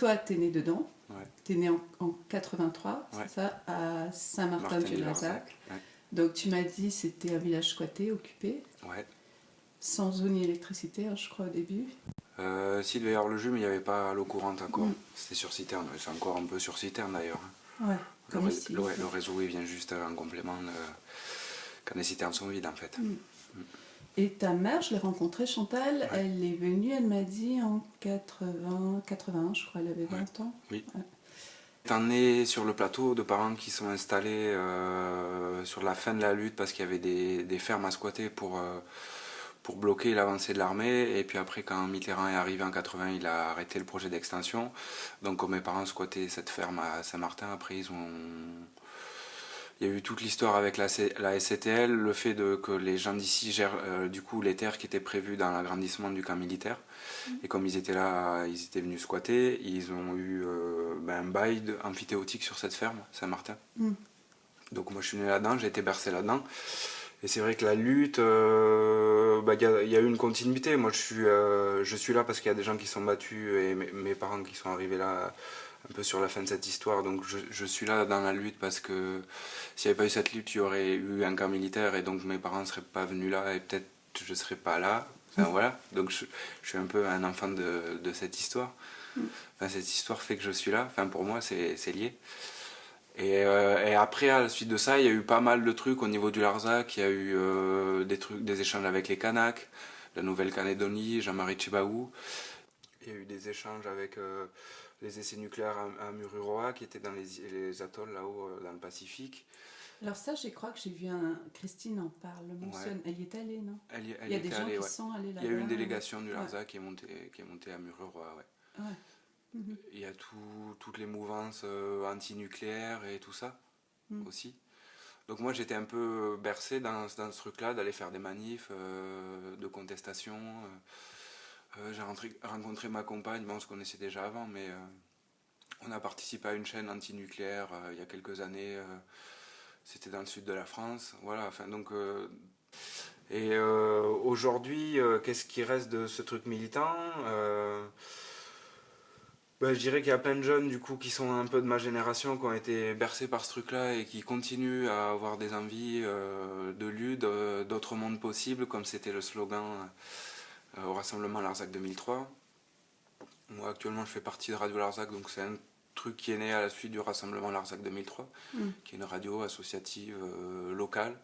toi, t'es né dedans. Ouais. T'es né en 83, Ouais. c'est ça, à Saint-Martin-du-Larzac. Ouais. Donc tu m'as dit c'était un village squatté, occupé, Ouais. sans eau ni électricité, hein, je crois, au début. S'il devait y avoir le jus, mais il n'y avait pas l'eau courante encore. C'était sur citerne. C'est encore un peu sur citerne d'ailleurs. Ouais, comme ici. Le réseau il vient juste en complément quand les citernes sont vides en fait. Et ta mère, je l'ai rencontrée, Chantal, Ouais. elle est venue, elle m'a dit en 81, je crois, elle avait 20 ans. Oui. Ouais. Étant né sur le plateau de parents qui sont installés sur la fin de la lutte parce qu'il y avait des fermes à squatter pour bloquer l'avancée de l'armée. Et puis après, quand Mitterrand est arrivé en 80, il a arrêté le projet d'extension. Donc comme mes parents squattaient cette ferme à Saint-Martin, après il y a eu toute l'histoire avec la SCTL, le fait que les gens d'ici gèrent du coup les terres qui étaient prévues dans l'agrandissement du camp militaire. Et comme ils étaient là, ils étaient venus squatter, ils ont eu un bail amphithéotique sur cette ferme, Saint-Martin. Donc moi je suis né là-dedans, j'ai été bercé là-dedans. Et c'est vrai que la lutte, il y a eu une continuité. Moi je suis là parce qu'il y a des gens qui sont battus et mes parents qui sont arrivés là un peu sur la fin de cette histoire. Donc je suis là dans la lutte parce que s'il n'y avait pas eu cette lutte, il y aurait eu un camp militaire et donc mes parents ne seraient pas venus là et peut-être je ne serais pas là. Enfin, voilà, donc je suis un peu un enfant de cette histoire. Enfin, cette histoire fait que je suis là. Enfin, pour moi, c'est lié. Et après, à la suite de ça, il y a eu pas mal de trucs au niveau du Larzac. Il y a eu des échanges avec les Kanaks, la Nouvelle-Calédonie, Jean-Marie Tchibaou. Il y a eu des échanges avec les essais nucléaires à Mururoa, qui étaient dans les atolls là-haut, dans le Pacifique. Alors ça, je crois que j'ai vu Christine en parle, mentionne. Ouais. Elle y est allée, non? Elle Il y a des gens allée, qui ouais. sont allés là-bas. Il y a eu une délégation du Ouais. Larzac qui est montée à Mururoa, ouais. Ouais. Il y a toutes les mouvances anti-nucléaires et tout ça aussi. Donc moi j'étais un peu bercé dans ce truc-là, d'aller faire des manifs, de contestation. J'ai rencontré ma compagne, bon, on se connaissait déjà avant, mais on a participé à une chaîne anti-nucléaire il y a quelques années. C'était dans le sud de la France. Voilà, enfin donc... aujourd'hui, qu'est-ce qui reste de ce truc militant je dirais qu'il y a plein de jeunes du coup qui sont un peu de ma génération qui ont été bercés par ce truc-là et qui continuent à avoir des envies de lutte, d'autres mondes possibles, comme c'était le slogan au rassemblement Larzac 2003. Moi actuellement je fais partie de Radio Larzac, donc c'est un truc qui est né à la suite du rassemblement Larzac 2003, qui est une radio associative locale,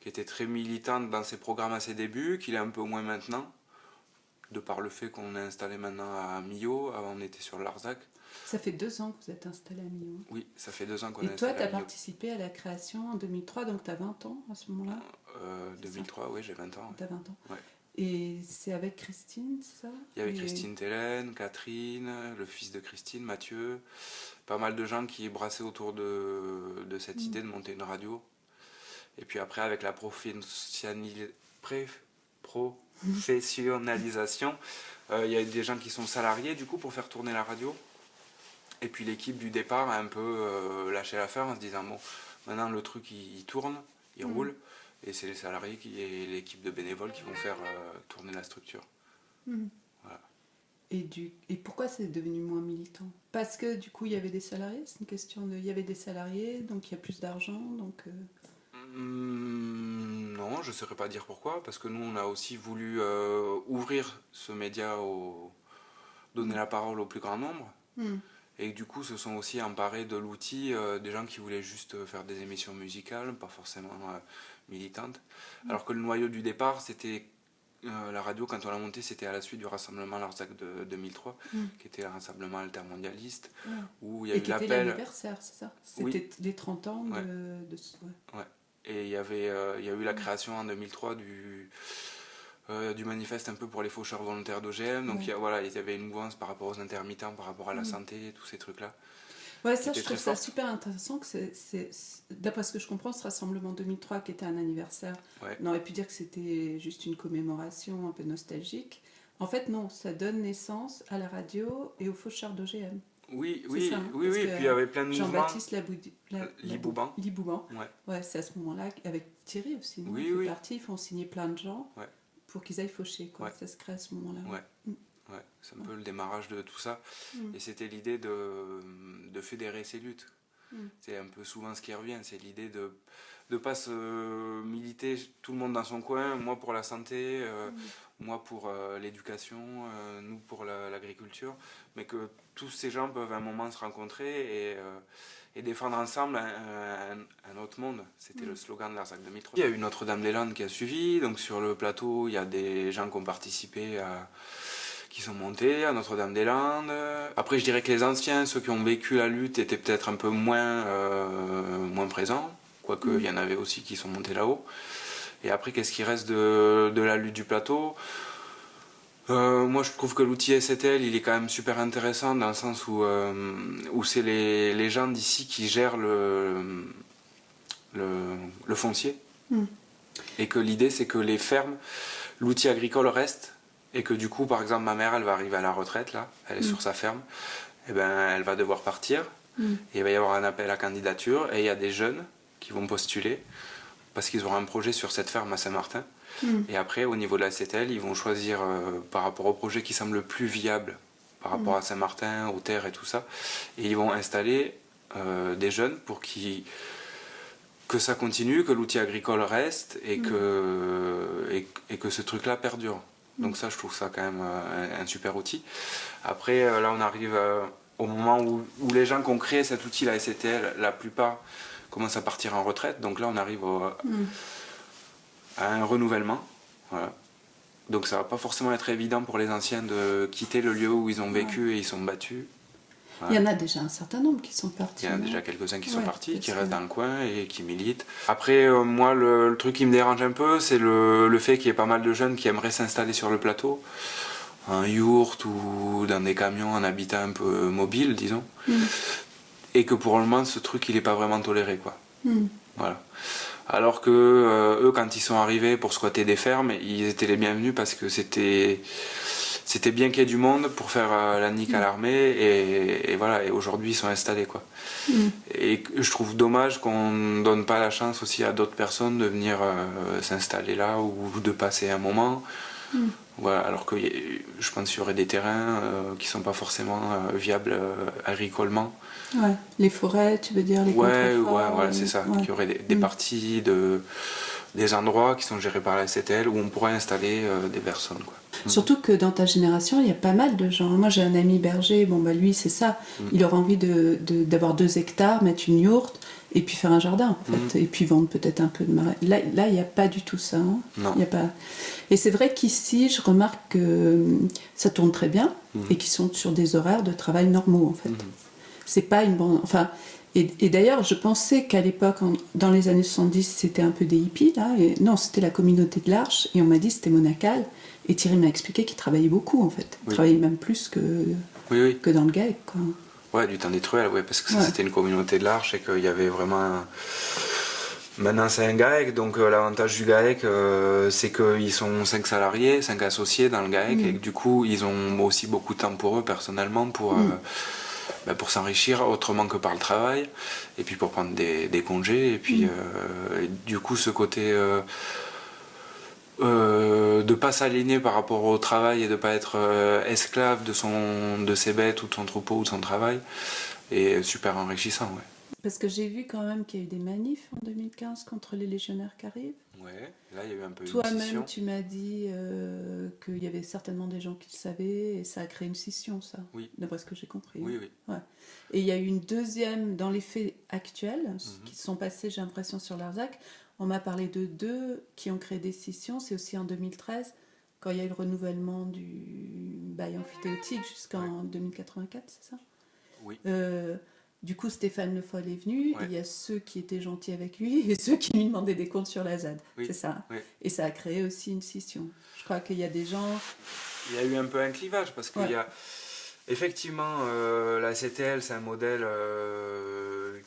qui était très militante dans ses programmes à ses débuts, qu'il est un peu moins maintenant. De par le fait qu'on est installé maintenant à Millau, avant on était sur Larzac. Ça fait 2 ans que vous êtes installé à Millau. Oui, ça fait 2 ans qu'on est installé à Millau. Et toi, tu as participé à la création en 2003, donc tu as 20 ans à ce moment-là 2003, oui, j'ai 20 ans. Tu as 20 ans. Ouais. Et c'est avec Christine, c'est ça? Il y avait Christine Thélène, Catherine, le fils de Christine, Mathieu, pas mal de gens qui brassaient autour de cette idée de monter une radio. Et puis après, avec la professionnalisation, il y a des gens qui sont salariés du coup pour faire tourner la radio. Et puis l'équipe du départ a un peu lâché l'affaire en se disant bon, maintenant le truc il tourne, il roule, et c'est les salariés et l'équipe de bénévoles qui vont faire tourner la structure. Voilà. Et pourquoi c'est devenu moins militant? Parce que du coup il y avait des salariés, c'est une question de... Il y avait des salariés, donc il y a plus d'argent, donc... Non, je ne saurais pas dire pourquoi, parce que nous on a aussi voulu ouvrir ce média, donner la parole au plus grand nombre. Et du coup se sont aussi emparés de l'outil des gens qui voulaient juste faire des émissions musicales, pas forcément militantes. Alors que le noyau du départ, c'était la radio, quand on l'a montée, c'était à la suite du rassemblement Larzac de 2003, qui était un rassemblement altermondialiste, où il y a eu l'appel... Et qui était l'anniversaire, c'est ça? C'était les 30 ans de... Ouais. Et il y a eu la création en 2003 du manifeste un peu pour les faucheurs volontaires d'OGM. Donc il y avait une mouvance par rapport aux intermittents, par rapport à la santé, tous ces trucs-là. Ouais, ça, je trouve ça super intéressant. D'après ce que je comprends, ce rassemblement 2003, qui était un anniversaire, on aurait pu dire que c'était juste une commémoration un peu nostalgique. En fait, non, ça donne naissance à la radio et aux faucheurs d'OGM. Oui, ça, hein, oui, et puis il y avait plein de mouvements. Jean-Baptiste Libouban. Ouais, c'est à ce moment-là, avec Thierry aussi, il fait partie, ils font signer plein de gens pour qu'ils aillent faucher, quoi. Ouais. Ça se crée à ce moment-là. Ouais. Ouais, c'est un peu le démarrage de tout ça. Et c'était l'idée de fédérer ces luttes. C'est un peu souvent ce qui revient, c'est l'idée de ne pas se militer tout le monde dans son coin, moi pour la santé, moi pour l'éducation, nous pour l'agriculture, mais que tous ces gens peuvent à un moment se rencontrer et défendre ensemble un autre monde. C'était le slogan de l'Arsac 2003. Il y a eu Notre-Dame-des-Landes qui a suivi, donc sur le plateau, il y a des gens qui ont participé qui sont montés à Notre-Dame-des-Landes. Après, je dirais que les anciens, ceux qui ont vécu la lutte, étaient peut-être un peu moins présents, quoique il y en avait aussi qui sont montés là-haut. Et après, qu'est-ce qui reste de la lutte du plateau? Moi, je trouve que l'outil STL, il est quand même super intéressant dans le sens où c'est les gens d'ici qui gèrent le foncier. Et que l'idée, c'est que les fermes, l'outil agricole reste. Et que du coup, par exemple, ma mère, elle va arriver à la retraite, là, elle est sur sa ferme, et ben, elle va devoir partir, et il va y avoir un appel à candidature, et il y a des jeunes qui vont postuler, parce qu'ils auront un projet sur cette ferme à Saint-Martin, et après, au niveau de la CTL, ils vont choisir, par rapport au projet qui semble le plus viable, par rapport à Saint-Martin, aux terres et tout ça, et ils vont installer des jeunes pour que ça continue, que l'outil agricole reste, et que ce truc-là perdure. Donc ça, je trouve ça quand même un super outil. Après, là, on arrive au moment où les gens qui ont créé cet outil, la SCTL, la plupart commencent à partir en retraite. Donc là, on arrive à un renouvellement. Voilà. Donc ça va pas forcément être évident pour les anciens de quitter le lieu où ils ont vécu et ils sont battus. Il y en a déjà un certain nombre qui sont partis. Il y en a déjà quelques-uns qui sont partis, qui restent dans le coin et qui militent. Après, moi, le truc qui me dérange un peu, c'est le fait qu'il y ait pas mal de jeunes qui aimeraient s'installer sur le plateau, en yourte ou dans des camions en habitat un peu mobile, disons. Et que pour le moment, ce truc, il n'est pas vraiment toléré, quoi. Voilà. Alors que eux, quand ils sont arrivés pour squatter des fermes, ils étaient les bienvenus parce que c'était bien qu'il y ait du monde pour faire la nique à l'armée et voilà, et aujourd'hui ils sont installés, quoi. Et je trouve dommage qu'on donne pas la chance aussi à d'autres personnes de venir s'installer là ou de passer un moment. Voilà, alors que je pense qu'il y aurait des terrains qui sont pas forcément viables agricolement. Ouais, les forêts, tu veux dire, les contreforts. Ouais, c'est ça. Qu'il y aurait des parties des endroits qui sont gérés par la STL où on pourrait installer des personnes, quoi. Surtout que dans ta génération, il y a pas mal de gens. Moi, j'ai un ami berger, bon, bah lui, c'est ça. Il aurait envie d'avoir 2 hectares, mettre une yourte, et puis faire un jardin, en fait. Et puis vendre peut-être un peu de marais. Là, il n'y a pas du tout ça. Hein. Non. Il y a pas... Et c'est vrai qu'ici, je remarque que ça tourne très bien, et qu'ils sont sur des horaires de travail normaux, en fait. C'est pas une bande... Enfin... Et d'ailleurs, je pensais qu'à l'époque, dans les années 70, c'était un peu des hippies, là. Et non, c'était la communauté de l'Arche, et on m'a dit que c'était monacal. Et Thierry m'a expliqué qu'il travaillait beaucoup, en fait. Il travaillait même plus que dans le GAEC, quoi. Ouais, du temps des truelles, ouais, parce que ça, c'était une communauté de l'Arche et qu'il y avait vraiment... Maintenant, c'est un GAEC, donc l'avantage du GAEC, c'est qu'ils sont 5 salariés, 5 associés dans le GAEC, et que du coup, ils ont aussi beaucoup de temps pour eux, personnellement, pour s'enrichir autrement que par le travail, et puis pour prendre des congés, et puis et du coup ce côté de pas s'aligner par rapport au travail et de pas être esclave de ses bêtes ou de son troupeau ou de son travail est super enrichissant, ouais. Parce que j'ai vu quand même qu'il y a eu des manifs en 2015 contre les légionnaires qui arrivent. Ouais, là il y a eu un peu une Toi-même, scission. tu m'as dit qu'il y avait certainement des gens qui le savaient et ça a créé une scission, ça. Oui. D'après ce que j'ai compris. Oui. Ouais. Et il y a eu une deuxième, dans les faits actuels, qui sont passés, j'ai l'impression, sur l'Arzac. On m'a parlé de 2 qui ont créé des scissions. C'est aussi en 2013, quand il y a eu le renouvellement du bail amphithéotique jusqu'en 2084, c'est ça? Oui. Du coup, Stéphane Le Foll est venu, et il y a ceux qui étaient gentils avec lui et ceux qui lui demandaient des comptes sur la ZAD. C'est ça. Oui. Et ça a créé aussi une scission. Je crois qu'il y a des gens... Il y a eu un peu un clivage, parce qu'il y a... Effectivement, la CTL, c'est un modèle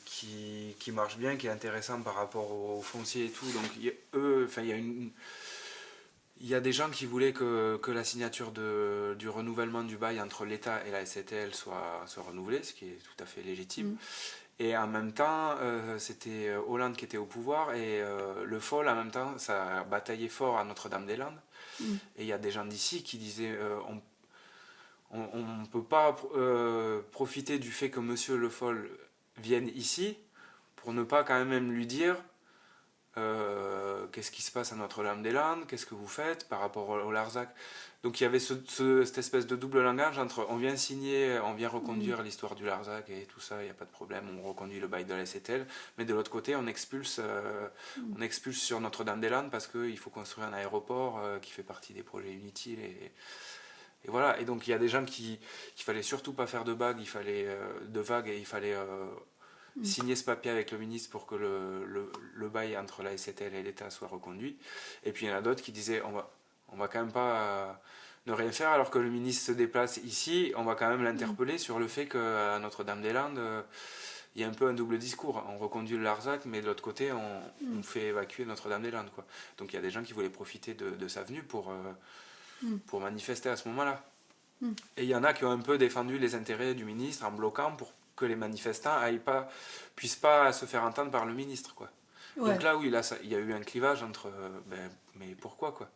qui marche bien, qui est intéressant par rapport aux fonciers et tout. Donc, il y a des gens qui voulaient que la signature du renouvellement du bail entre l'État et la SCTL soit renouvelée, ce qui est tout à fait légitime. Et en même temps, c'était Hollande qui était au pouvoir et Le Foll, en même temps, ça bataillait fort à Notre-Dame-des-Landes. Et il y a des gens d'ici qui disaient on ne peut pas profiter du fait que Monsieur Le Foll vienne ici pour ne pas quand même lui dire qu'est-ce qui se passe à Notre-Dame-des-Landes, qu'est-ce que vous faites par rapport au Larzac. Donc il y avait cette espèce de double langage entre on vient signer, on vient reconduire l'histoire du Larzac et tout ça, il n'y a pas de problème, on reconduit le bail de la STL, mais de l'autre côté on expulse sur Notre-Dame-des-Landes parce qu'il faut construire un aéroport qui fait partie des projets inutiles et voilà. Et donc il y a des gens qu'il fallait surtout pas faire de vagues, et il fallait signer ce papier avec le ministre pour que le bail entre la STL et l'État soit reconduit. Et puis il y en a d'autres qui disaient on va quand même pas ne rien faire alors que le ministre se déplace ici, on va quand même l'interpeller sur le fait qu'à Notre-Dame-des-Landes, il y a un peu un double discours. On reconduit le Larzac, mais de l'autre côté, on fait évacuer Notre-Dame-des-Landes, quoi. Donc il y a des gens qui voulaient profiter de sa venue pour manifester à ce moment-là. Et il y en a qui ont un peu défendu les intérêts du ministre en bloquant pour que les manifestants puissent pas se faire entendre par le ministre, quoi. Ouais. Donc là, oui, il y a eu un clivage entre mais pourquoi, quoi.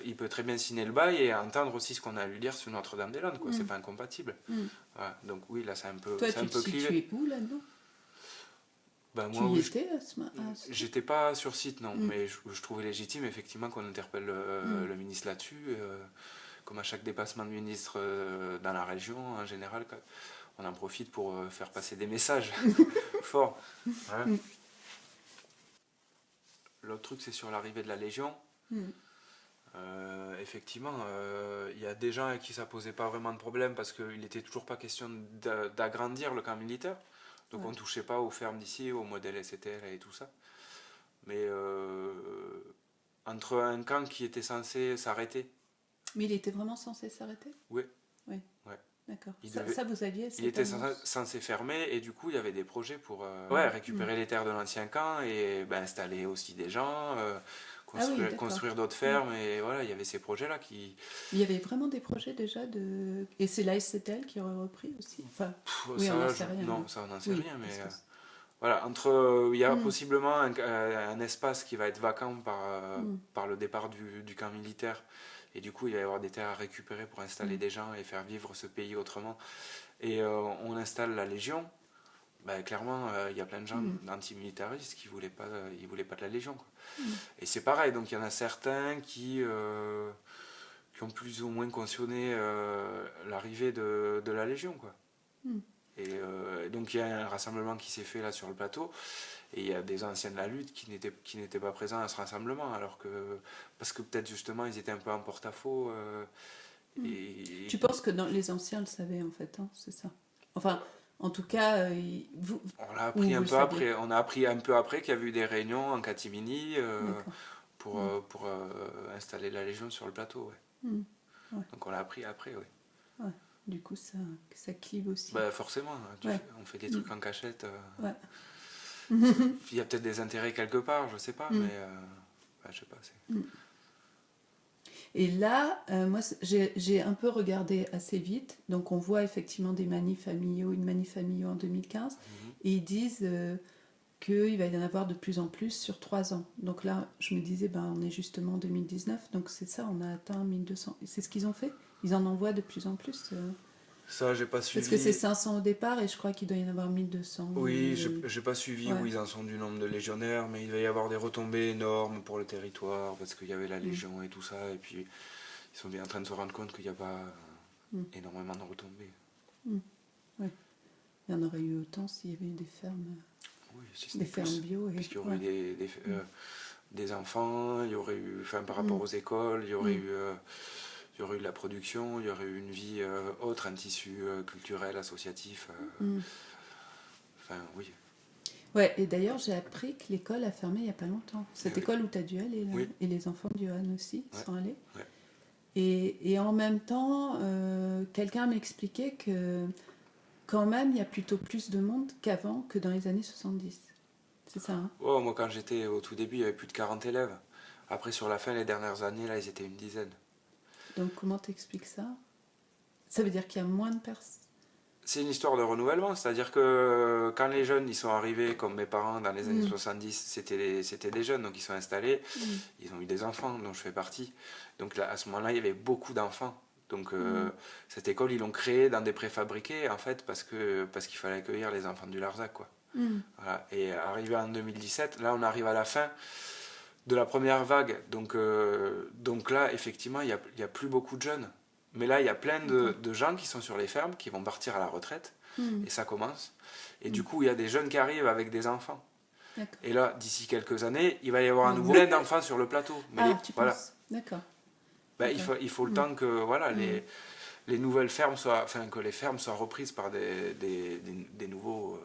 Il peut très bien signer le bail et entendre aussi ce qu'on a à lui dire sur Notre-Dame-des-Landes, quoi. C'est pas incompatible. Voilà. Donc oui, là, c'est un peu clivé. Toi, tu es où là-dedans? Ben, moi, tu y étais à ce moment? J'étais pas sur site, non, mais je trouvais légitime effectivement qu'on interpelle le ministre là-dessus, comme à chaque dépassement de ministre dans la région en général, on en profite pour faire passer des messages forts. Ouais. L'autre truc, c'est sur l'arrivée de la Légion. Effectivement, il y a des gens à qui ça posait pas vraiment de problème parce qu'il n'était toujours pas question d'agrandir le camp militaire. Donc on ne touchait pas aux fermes d'ici, au modèle STL et tout ça. Mais entre un camp qui était censé s'arrêter. Mais il était vraiment censé s'arrêter? Oui. Oui. Ouais. D'accord. Ça, vous aviez Il était censé fermer et du coup il y avait des projets pour récupérer les terres de l'ancien camp et installer aussi des gens, construire d'autres fermes et voilà, il y avait ces projets-là qui... Il y avait vraiment des projets déjà de... Et c'est la STL qui aurait repris aussi enfin, on n'en sait rien. Non, ça on n'en sait rien, mais... Voilà, il y a possiblement un espace qui va être vacant par le départ du camp militaire. Et du coup, il va y avoir des terres à récupérer pour installer des gens et faire vivre ce pays autrement. Et on installe la Légion. Clairement, il y a plein de gens antimilitaristes qui ne voulaient pas de la Légion, quoi. Et c'est pareil, donc il y en a certains qui ont plus ou moins cautionné l'arrivée de la Légion, quoi. Et donc il y a un rassemblement qui s'est fait là sur le plateau et il y a des anciens de la lutte qui n'étaient pas présents à ce rassemblement parce que peut-être justement ils étaient un peu en porte-à-faux. Tu penses que les anciens le savaient en fait, hein, c'est ça? Enfin, en tout cas, on l'a appris un peu après. On a appris un peu après qu'il y avait eu des réunions en catimini pour installer la Légion sur le plateau. Ouais. Donc on l'a appris après, oui. Ouais. Du coup, ça clive aussi. Forcément, on fait des trucs en cachette. Il y a peut-être des intérêts quelque part, je sais pas, mais je sais pas. Et là, moi, j'ai un peu regardé assez vite. Donc, on voit effectivement une manif familiaux en 2015. Et ils disent qu'il va y en avoir de plus en plus sur 3 ans. Donc là, je me disais, on est justement en 2019. Donc, c'est ça, on a atteint 1200. C'est ce qu'ils ont fait? Ils en envoient de plus en plus Ça, j'ai pas suivi. Parce que c'est 500 au départ et je crois qu'il doit y en avoir 1200. Oui, j'ai pas suivi où ils en sont du nombre de légionnaires, mais il va y avoir des retombées énormes pour le territoire parce qu'il y avait la Légion et tout ça. Et puis, ils sont bien en train de se rendre compte qu'il n'y a pas énormément de retombées. Oui. Il y en aurait eu autant s'il y avait eu des fermes, des fermes bio. Puisqu'il y aurait eu des enfants, il y aurait eu, par rapport aux écoles, il y aurait eu... il y aurait eu de la production, il y aurait eu une vie autre, un tissu culturel, associatif. Oui. Ouais, et d'ailleurs, j'ai appris que l'école a fermé il n'y a pas longtemps. Cette école où tu as dû aller, là, et les enfants de Johan aussi sont allés. Ouais. Et en même temps, quelqu'un m'expliquait que quand même, il y a plutôt plus de monde qu'avant, que dans les années 70. C'est ça, hein? Oh, moi, quand j'étais au tout début, il y avait plus de 40 élèves. Après, sur la fin, les dernières années, là, ils étaient une dizaine. Donc comment t'expliques ça? Ça veut dire qu'il y a moins de personnes? C'est une histoire de renouvellement, c'est-à-dire que quand les jeunes ils sont arrivés, comme mes parents dans les années 70, c'était des jeunes, donc ils sont installés, ils ont eu des enfants dont je fais partie. Donc là, à ce moment-là, il y avait beaucoup d'enfants Donc cette école, ils l'ont créée dans des préfabriqués, en fait, parce qu'il fallait accueillir les enfants du Larzac, quoi. Voilà. Et arrivé en 2017, là, on arrive à la fin de la première vague. Donc là, effectivement, il y a plus beaucoup de jeunes. Mais là, il y a plein de gens qui sont sur les fermes, qui vont partir à la retraite. Et ça commence. Et du coup, il y a des jeunes qui arrivent avec des enfants. Et là, d'ici quelques années, il va y avoir un nouveau plein d'enfants sur le plateau. Mais tu voilà. penses. D'accord. Il faut le temps que voilà, les nouvelles fermes soient, que les fermes soient reprises par des nouveaux.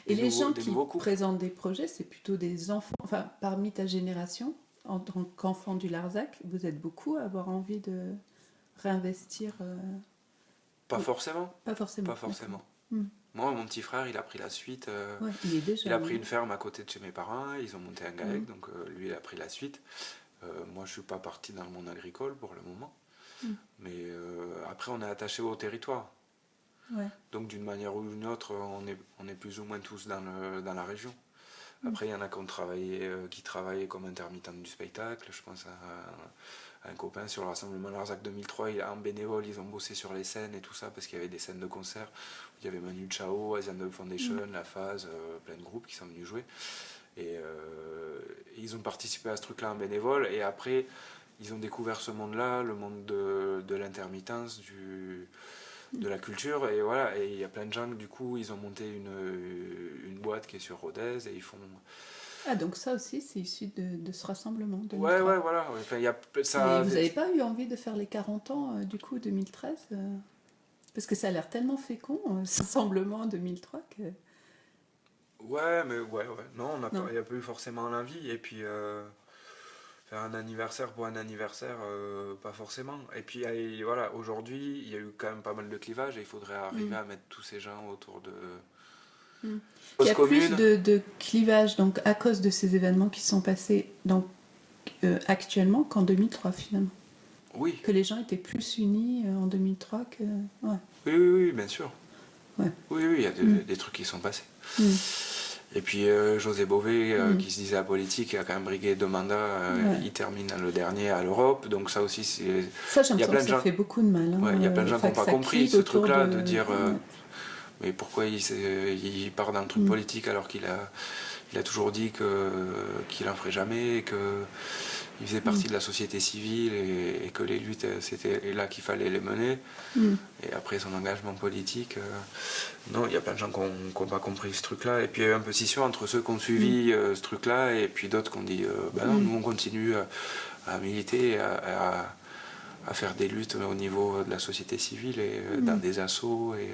Et les gens qui présentent des projets, c'est plutôt des enfants. Enfin, parmi ta génération, en tant qu'enfant du Larzac, vous êtes beaucoup à avoir envie de réinvestir. Pas forcément. Pas forcément. Pas forcément. Moi, mon petit frère, il a pris la suite. Il a pris une ferme à côté de chez mes parents. Ils ont monté un GAEC, donc lui, il a pris la suite. Moi, je suis pas parti dans le monde agricole pour le moment. Mais après, on est attaché au territoire. Donc, d'une manière ou d'une autre, on est plus ou moins tous dans la région. Après, il y en a qui travaillaient comme intermittents du spectacle. Je pense à un copain sur le rassemblement Larzac 2003. En bénévole, ils ont bossé sur les scènes et tout ça, parce qu'il y avait des scènes de concert. Il y avait Manu Chao, Asian Dub Foundation, La Phase, plein de groupes qui sont venus jouer. Et ils ont participé à ce truc-là en bénévole. Et après, ils ont découvert ce monde-là, le monde de l'intermittence, de la culture. Et voilà, et il y a plein de gens, du coup, ils ont monté une boîte qui est sur Rodez et ils font... Ah, donc ça aussi, c'est issu de ce rassemblement 2003. Ouais, voilà. Enfin, Mais vous n'avez pas eu envie de faire les 40 ans, du coup, 2013 Parce que ça a l'air tellement fécond, ce rassemblement 2003, que... Ouais. Non, il n'y a pas eu forcément l'envie. Et puis, faire un anniversaire pour un anniversaire, pas forcément. Et puis, voilà, aujourd'hui, il y a eu quand même pas mal de clivages et il faudrait arriver à mettre tous ces gens autour de... Il y a plus de clivages donc, à cause de ces événements qui sont passés donc, actuellement qu'en 2003, finalement. Oui. Que les gens étaient plus unis en 2003 que... Ouais. Oui, bien sûr. Oui, il y a des trucs qui sont passés. Et puis José Bové, qui se disait apolitique, il a quand même brigué 2 mandats, il termine le dernier à l'Europe, donc ça aussi c'est... Ça, j'ai l'impression que ça fait beaucoup de mal. Il y a plein de gens qui n'ont pas compris ce truc-là, de dire mais pourquoi il part dans le truc politique alors qu'il a toujours dit qu'il n'en ferait jamais, qu'il faisait partie de la société civile et que les luttes, c'était là qu'il fallait les mener. Et après son engagement politique, non, il y a plein de gens qui n'ont pas compris ce truc-là. Et puis il y a eu un peu scission entre ceux qui ont suivi ce truc-là et puis d'autres qui ont dit non, nous on continue à militer, à faire des luttes au niveau de la société civile et dans des assos et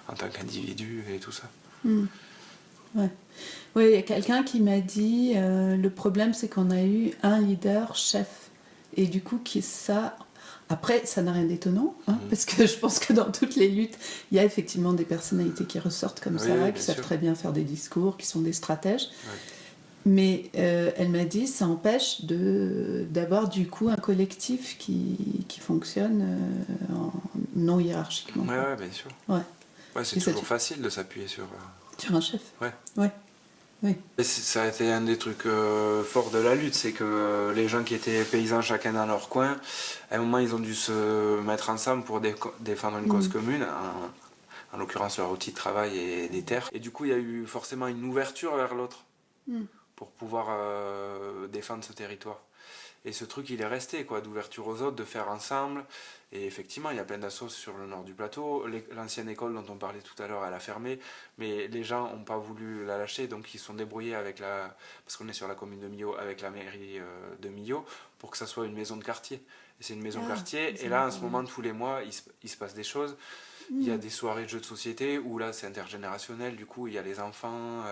en tant qu'individu et tout ça. Ouais. Oui, il y a quelqu'un qui m'a dit le problème c'est qu'on a eu un leader chef et du coup après ça n'a rien d'étonnant parce que je pense que dans toutes les luttes il y a effectivement des personnalités qui ressortent comme ça, qui savent très bien faire des discours, qui sont des stratèges. Mais elle m'a dit ça empêche d'avoir du coup un collectif qui fonctionne non hiérarchiquement. Ouais, bien sûr. C'est toujours facile de s'appuyer sur un chef. Oui. Et ça a été un des trucs forts de la lutte, c'est que les gens qui étaient paysans chacun dans leur coin, à un moment ils ont dû se mettre ensemble pour défendre une cause commune, en l'occurrence leur outil de travail et des terres. Et du coup il y a eu forcément une ouverture vers l'autre pour pouvoir défendre ce territoire. Et ce truc, il est resté, quoi, d'ouverture aux autres, de faire ensemble. Et effectivement, il y a plein d'assos sur le nord du plateau. L'ancienne école dont on parlait tout à l'heure, elle a fermé. Mais les gens n'ont pas voulu la lâcher, donc ils se sont débrouillés parce qu'on est sur la commune de Millau, avec la mairie de Millau, pour que ça soit une maison de quartier. Et c'est une maison de quartier. Et là, en ce moment, tous les mois, il se passe des choses. Il y a des soirées de jeux de société où là, c'est intergénérationnel. Du coup, il y a les enfants...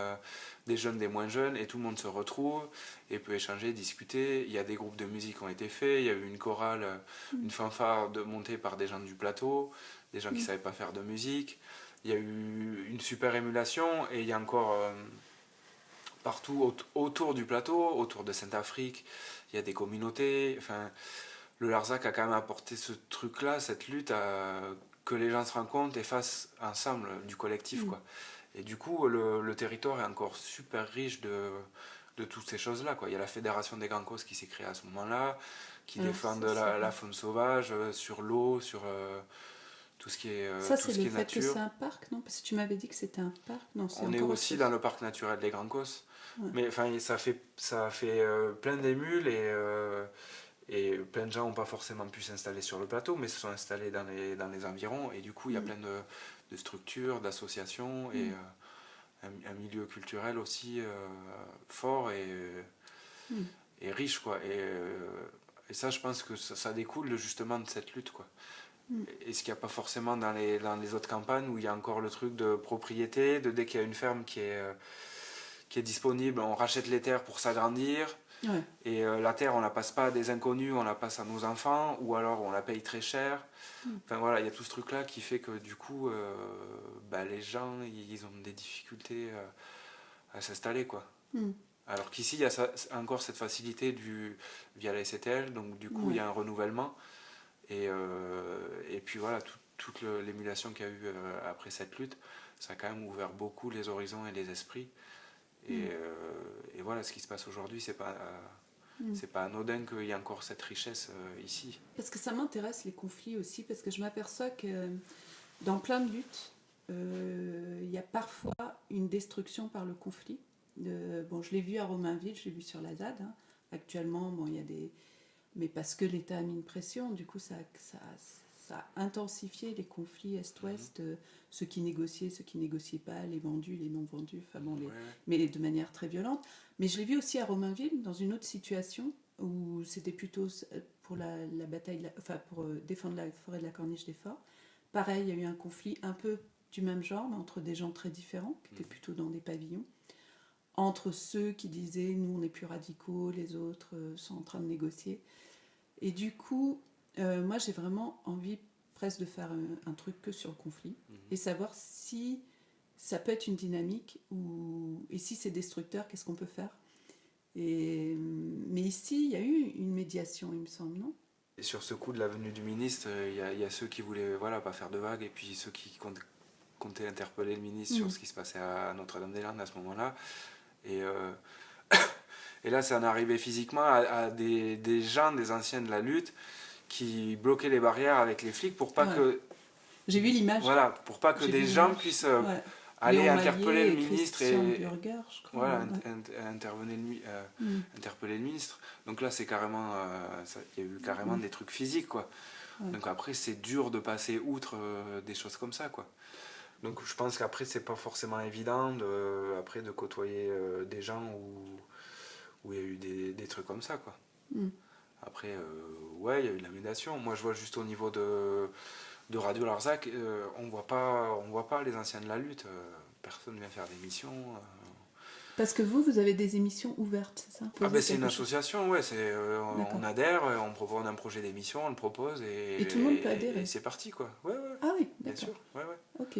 des jeunes, des moins jeunes, et tout le monde se retrouve et peut échanger, discuter. Il y a des groupes de musique qui ont été faits, il y a eu une chorale, une fanfare montée par des gens du plateau, des gens qui ne savaient pas faire de musique. Il y a eu une super émulation, et il y a encore partout autour du plateau, autour de Saint-Afrique, il y a des communautés. Enfin, le Larzac a quand même apporté ce truc-là, cette lutte, que les gens se rencontrent et fassent ensemble du collectif, quoi. Et du coup, le territoire est encore super riche de toutes ces choses-là, quoi. Il y a la Fédération des Grands Causes qui s'est créée à ce moment-là. qui défendent la faune sauvage, sur l'eau, sur tout ce qui est ça, tout c'est ce qui le est fait nature. que c'est un parc, non? Parce que tu m'avais dit que c'était un parc. Non, On est aussi dans le parc naturel des Grands Causses. Ouais. Mais enfin, ça a fait plein d'émules et plein de gens n'ont pas forcément pu s'installer sur le plateau, mais se sont installés dans les environs. Et du coup, il y a plein de structures, d'associations et un milieu culturel aussi fort et riche, quoi. Et ça, je pense que ça découle justement de cette lutte, quoi. Et ce qu'il n'y a pas forcément dans les autres campagnes où il y a encore le truc de propriété, de dès qu'il y a une ferme qui est disponible, on rachète les terres pour s'agrandir. Ouais. Et la terre, on la passe pas à des inconnus, on la passe à nos enfants, ou alors on la paye très cher. Enfin voilà, il y a tout ce truc-là qui fait que du coup, les gens, ils ont des difficultés à s'installer, quoi. Alors qu'ici, il y a encore cette facilité via la SCTL, donc du coup, il y a un renouvellement. Et puis voilà, toute l'émulation qu'il y a eu après cette lutte, ça a quand même ouvert beaucoup les horizons et les esprits. Et voilà, ce qui se passe aujourd'hui, c'est pas anodin qu'il y ait encore cette richesse ici. Parce que ça m'intéresse les conflits aussi, parce que je m'aperçois que dans plein de luttes, il y a parfois une destruction par le conflit. Je l'ai vu à Romainville, je l'ai vu sur la ZAD. Hein. Actuellement, il y a des... Mais parce que l'État a mis une pression, du coup, ça a intensifié les conflits Est-Ouest, ceux qui négociaient pas, les vendus, les non vendus, mais de manière très violente. Mais je l'ai vu aussi à Romainville, dans une autre situation, où c'était plutôt pour la bataille, pour défendre la forêt de la Corniche des Forts. Pareil, il y a eu un conflit un peu du même genre, mais entre des gens très différents, qui étaient plutôt dans des pavillons. Entre ceux qui disaient nous on est plus radicaux, les autres sont en train de négocier. Et du coup, moi j'ai vraiment envie presque de faire un truc que sur le conflit et savoir si ça peut être une dynamique et si c'est destructeur, qu'est-ce qu'on peut faire. Mais ici, il y a eu une médiation, il me semble, non ? Et sur ce coup de la venue du ministre, il y a ceux qui voulaient pas faire de vagues et puis ceux qui comptaient interpeller le ministre sur ce qui se passait à Notre-Dame-des-Landes à ce moment-là. Et là, ça en est arrivé physiquement à des gens, des anciens de la lutte, qui bloquaient les barrières avec les flics pour pas que... J'ai vu l'image. Voilà, pour pas que des gens puissent aller interpeller le ministre Burger, je crois. Voilà, interpeller le ministre. Donc là, c'est carrément... il y a eu carrément des trucs physiques, quoi. Donc après, c'est dur de passer outre des choses comme ça, quoi. Donc je pense qu'après, c'est pas forcément évident de côtoyer des gens où il y a eu des trucs comme ça, quoi. Après, il y a eu de la médiation. Moi, je vois juste au niveau de Radio Larzac, on voit pas les anciens de la lutte. Personne vient faire des missions. Parce que vous avez des émissions ouvertes, c'est ça ? C'est une association, ouais. On adhère, on propose un projet d'émission, on le propose et tout le monde peut adhérer. Et c'est parti, quoi. Ouais. Ah oui, d'accord. Bien sûr, ouais. Ok.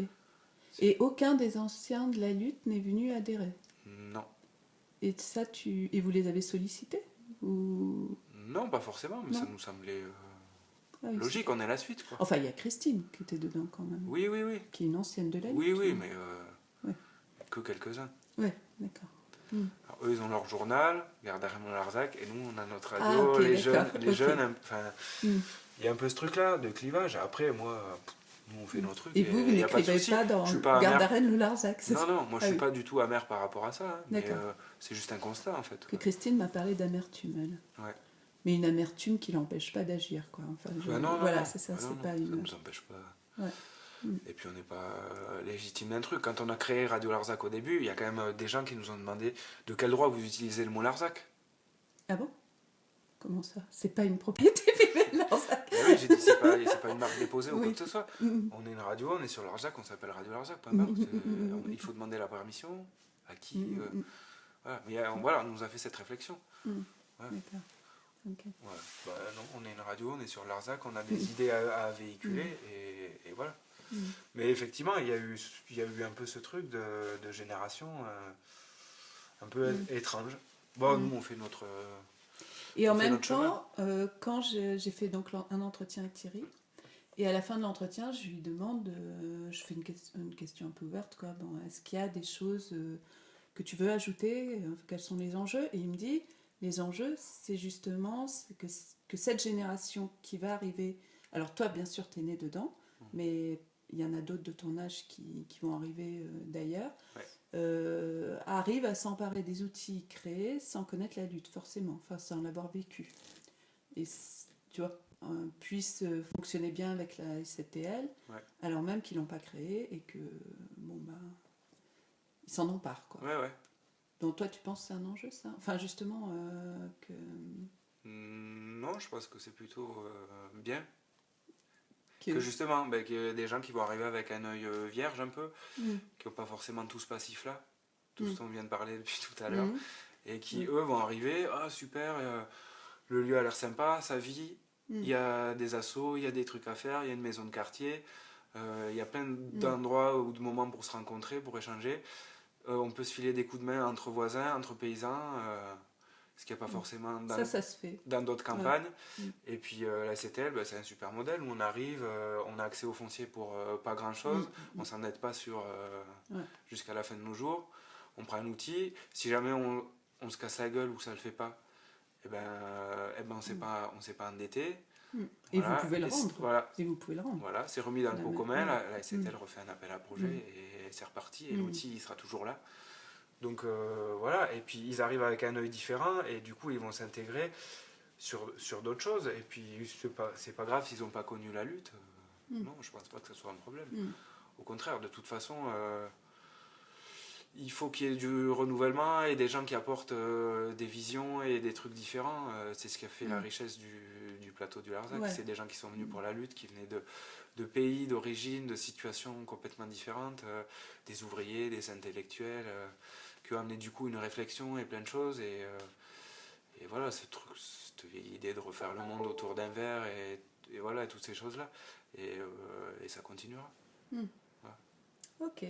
Et aucun des anciens de la lutte n'est venu adhérer ? Non. Et ça, et vous les avez sollicités ou... Non, pas forcément, mais ça nous semblait logique, on est la suite, quoi. Enfin, il y a Christine qui était dedans quand même. Oui. Qui est une ancienne de la lutte. Oui, mais que quelques-uns. Ouais, d'accord. Alors, eux, ils ont leur journal, Gardarène Larzac, et nous, on a notre radio, les jeunes. Il y a un peu ce truc-là de clivage. Après, moi, nous, on fait nos trucs. Et vous n'écrivez pas dans Gardarène ou Larzac, c'est ça ? Non, moi, je suis pas du tout amer par rapport à ça. Hein, mais c'est juste un constat, en fait. Que Christine m'a parlé d'amertume, elle. Ouais. Mais une amertume qui l'empêche pas d'agir, quoi. Enfin, non, c'est ça, c'est pas une... Ça nous empêche pas. Ouais. Et puis on n'est pas légitime d'un truc. Quand on a créé Radio Larzac au début, il y a quand même des gens qui nous ont demandé de quel droit vous utilisez le mot Larzac. Ah bon ? Comment ça ? C'est pas une propriété privée, Larzac. Oui, j'ai dit c'est pas une marque déposée ou quoi que ce soit. On est une radio, on est sur Larzac, on s'appelle Radio Larzac. Il faut demander la permission à qui. Voilà. Mais on nous a fait cette réflexion. D'accord. Okay. Non, on est une radio, on est sur Larzac, on a des idées à véhiculer et voilà. Mais effectivement, il y a eu un peu ce truc de génération un peu étrange. Nous, on fait notre... Et en même temps, quand j'ai fait donc un entretien avec Thierry, et à la fin de l'entretien, je lui demande, je fais une question un peu ouverte, quoi. Est-ce qu'il y a des choses que tu veux ajouter ? Quels sont les enjeux ? Et il me dit... Les enjeux, c'est justement que cette génération qui va arriver, alors toi bien sûr tu es né dedans, mais il y en a d'autres de ton âge qui vont arriver d'ailleurs, arrive à s'emparer des outils créés sans connaître la lutte forcément, enfin sans l'avoir vécu. Et tu vois, puissent fonctionner bien avec la STL, alors même qu'ils l'ont pas créé et que bon bah ils s'en emparent quoi. Donc toi tu penses que c'est un enjeu ça? Enfin justement que... Non, je pense que c'est plutôt bien. Que justement, qu'il y a des gens qui vont arriver avec un œil vierge un peu, qui n'ont pas forcément tout ce passif-là, tout ce dont on vient de parler depuis tout à l'heure, et qui eux vont arriver, ah super, le lieu a l'air sympa, ça vit, il y a des assos, il y a des trucs à faire, il y a une maison de quartier, il y a plein d'endroits ou de moments pour se rencontrer, pour échanger. On peut se filer des coups de main entre voisins, entre paysans, ce qu'il n'y a pas forcément ça se fait dans d'autres campagnes. Et puis la STL, c'est un super modèle où on arrive, on a accès au foncier pour pas grand chose, on s'en aide pas sur jusqu'à la fin de nos jours. On prend un outil, si jamais on se casse la gueule ou ça le fait pas, on s'est pas endetté. Et vous pouvez le rendre. Et vous pouvez le rendre. Voilà, c'est remis dans le pot commun, la STL refait un appel à projet et c'est reparti, et l'outil il sera toujours là. Donc voilà, et puis ils arrivent avec un œil différent, et du coup ils vont s'intégrer sur d'autres choses, et puis c'est pas grave s'ils n'ont pas connu la lutte. Non, je pense pas que ce soit un problème. Au contraire, de toute façon, il faut qu'il y ait du renouvellement et des gens qui apportent des visions et des trucs différents. C'est ce qui a fait la richesse du plateau du Larzac. C'est des gens qui sont venus pour la lutte, qui venaient de pays, d'origine, de situations complètement différentes, des ouvriers, des intellectuels, qui ont amené du coup une réflexion et plein de choses. Et voilà, cette vieille idée de refaire le monde autour d'un verre, et voilà, toutes ces choses-là. Et ça continuera. Ok.